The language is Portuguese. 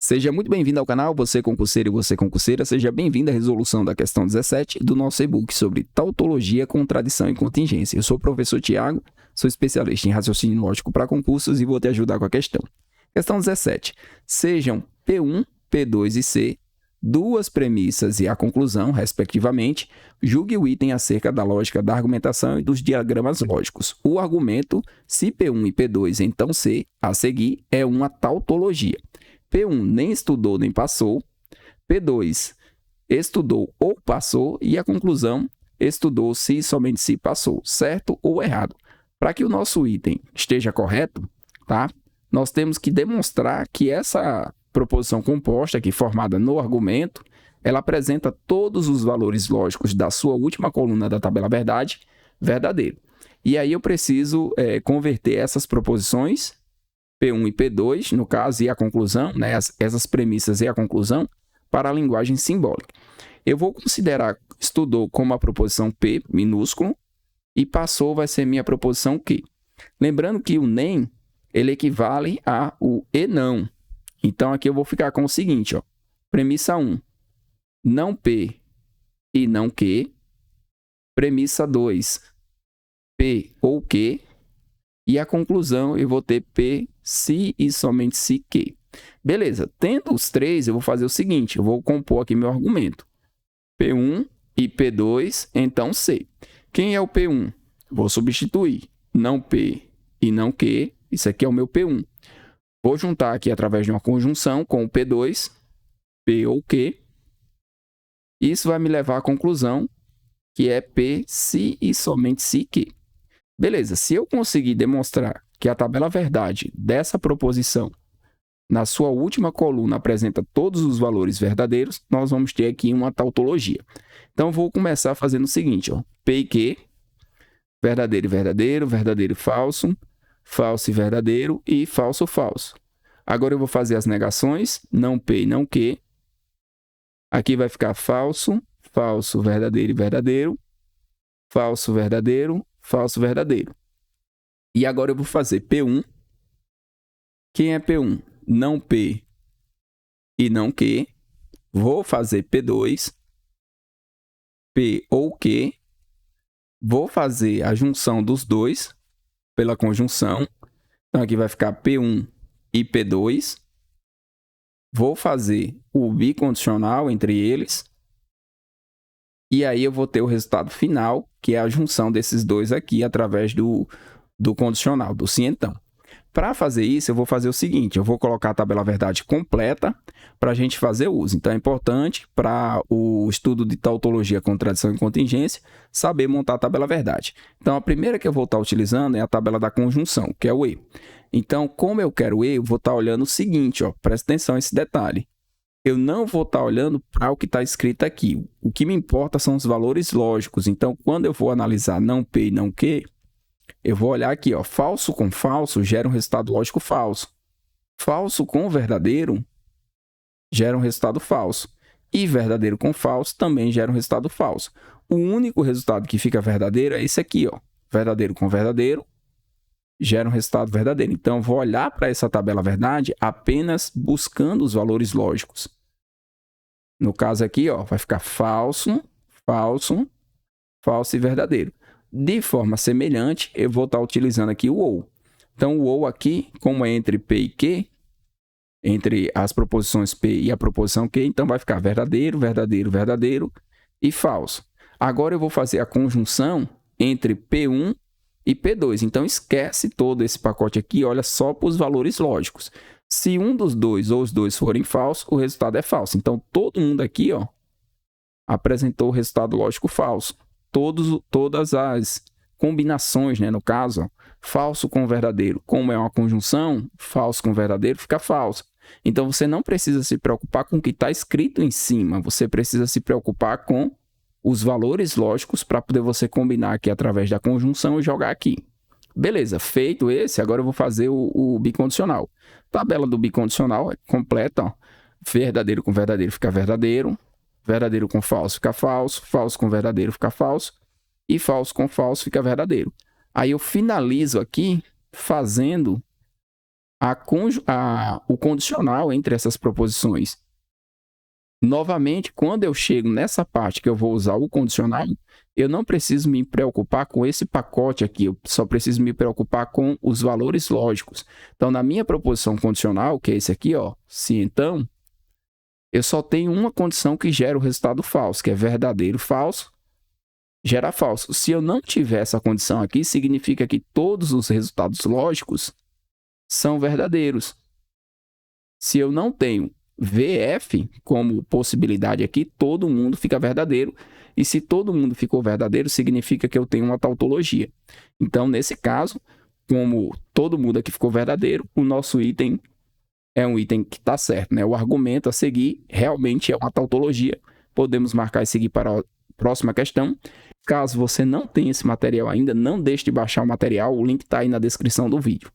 Seja muito bem-vindo ao canal, você concurseiro e você concurseira, seja bem-vindo à resolução da questão 17 do nosso e-book sobre tautologia, contradição e contingência. Eu sou o professor Tiago, sou especialista em raciocínio lógico para concursos e vou te ajudar com a questão. Questão 17. Sejam P1, P2 e C, duas premissas e a conclusão, respectivamente, julgue o item acerca da lógica da argumentação e dos diagramas lógicos. O argumento, se P1 e P2, então C, a seguir, é uma tautologia. P1 nem estudou nem passou, P2 estudou ou passou e a conclusão estudou se e somente se passou, certo ou errado. Para que o nosso item esteja correto, tá? Nós temos que demonstrar que essa proposição composta aqui formada no argumento, ela apresenta todos os valores lógicos da sua última coluna da tabela verdade, verdadeiro. E aí eu preciso converter essas proposições P1 e P2, no caso, e a conclusão, né, essas premissas e a conclusão, para a linguagem simbólica. Eu vou considerar estudou como a proposição P, minúsculo, e passou vai ser minha proposição Q. Lembrando que o nem, ele equivale a o e não. Então, aqui eu vou ficar com o seguinte, ó, premissa 1, não P e não Q. Premissa 2, P ou Q. E a conclusão, eu vou ter P, se e somente se que. Beleza, tendo os três, eu vou fazer o seguinte, eu vou compor aqui meu argumento. P1 e P2, então C. Quem é o P1? Vou substituir não P e não Q, isso aqui é o meu P1. Vou juntar aqui através de uma conjunção com o P2, P ou Q. Isso vai me levar à conclusão, que é P, se e somente se que. Beleza, se eu conseguir demonstrar que a tabela verdade dessa proposição, na sua última coluna, apresenta todos os valores verdadeiros, nós vamos ter aqui uma tautologia. Então, vou começar fazendo o seguinte, ó, P e Q, verdadeiro e verdadeiro, verdadeiro e falso, falso e verdadeiro e falso, falso. Agora, eu vou fazer as negações, não P e não Q. Aqui vai ficar falso, falso, verdadeiro e verdadeiro, falso, verdadeiro, falso, verdadeiro. E agora eu vou fazer P1. Quem é P1? Não P e não Q. Vou fazer P2. P ou Q. Vou fazer a junção dos dois pela conjunção. Então, aqui vai ficar P1 e P2. Vou fazer o bicondicional entre eles. E aí eu vou ter o resultado final, que é a junção desses dois aqui através do condicional, do se então. Para fazer isso, eu vou fazer o seguinte, eu vou colocar a tabela verdade completa para a gente fazer uso. Então, é importante para o estudo de tautologia, contradição e contingência, saber montar a tabela verdade. Então, a primeira que eu vou estar utilizando é a tabela da conjunção, que é o E. Então, como eu quero E, eu vou estar olhando o seguinte, ó, presta atenção nesse detalhe. Eu não vou estar olhando para o que está escrito aqui. O que me importa são os valores lógicos. Então, quando eu vou analisar não P e não Q, eu vou olhar aqui, ó, falso com falso gera um resultado lógico falso. Falso com verdadeiro gera um resultado falso. E verdadeiro com falso também gera um resultado falso. O único resultado que fica verdadeiro é esse aqui, ó. Verdadeiro com verdadeiro gera um resultado verdadeiro. Então, eu vou olhar para essa tabela verdade apenas buscando os valores lógicos. No caso aqui, ó, vai ficar falso, falso, falso e verdadeiro. De forma semelhante, eu vou estar utilizando aqui o ou. Então, o ou aqui, como é entre P e Q, entre as proposições P e a proposição Q, então vai ficar verdadeiro, verdadeiro, verdadeiro e falso. Agora, eu vou fazer a conjunção entre P1 e P2. Então, esquece todo esse pacote aqui, olha só para os valores lógicos. Se um dos dois ou os dois forem falsos, o resultado é falso. Então, todo mundo aqui, ó, apresentou o resultado lógico falso. Todas as combinações, né, no caso, ó, falso com verdadeiro. Como é uma conjunção, falso com verdadeiro fica falso. Então, você não precisa se preocupar com o que está escrito em cima. Você precisa se preocupar com os valores lógicos para poder você combinar aqui através da conjunção e jogar aqui. Beleza, feito esse, agora eu vou fazer o bicondicional. Tabela do bicondicional é completa, ó. Verdadeiro com verdadeiro fica verdadeiro, verdadeiro com falso fica falso, falso com verdadeiro fica falso, e falso com falso fica verdadeiro. Aí eu finalizo aqui fazendo o condicional entre essas proposições. Novamente, quando eu chego nessa parte que eu vou usar o condicional, eu não preciso me preocupar com esse pacote aqui, eu só preciso me preocupar com os valores lógicos. Então, na minha proposição condicional, que é esse aqui, ó, se então, eu só tenho uma condição que gera o resultado falso, que é verdadeiro, falso, gera falso. Se eu não tiver essa condição aqui, significa que todos os resultados lógicos são verdadeiros. Se eu não tenho VF como possibilidade aqui, todo mundo fica verdadeiro. E se todo mundo ficou verdadeiro, significa que eu tenho uma tautologia. Então, nesse caso, como todo mundo aqui ficou verdadeiro, o nosso item é um item que está certo, né? O argumento a seguir realmente é uma tautologia. Podemos marcar e seguir para a próxima questão. Caso você não tenha esse material ainda, não deixe de baixar o material, o link está aí na descrição do vídeo.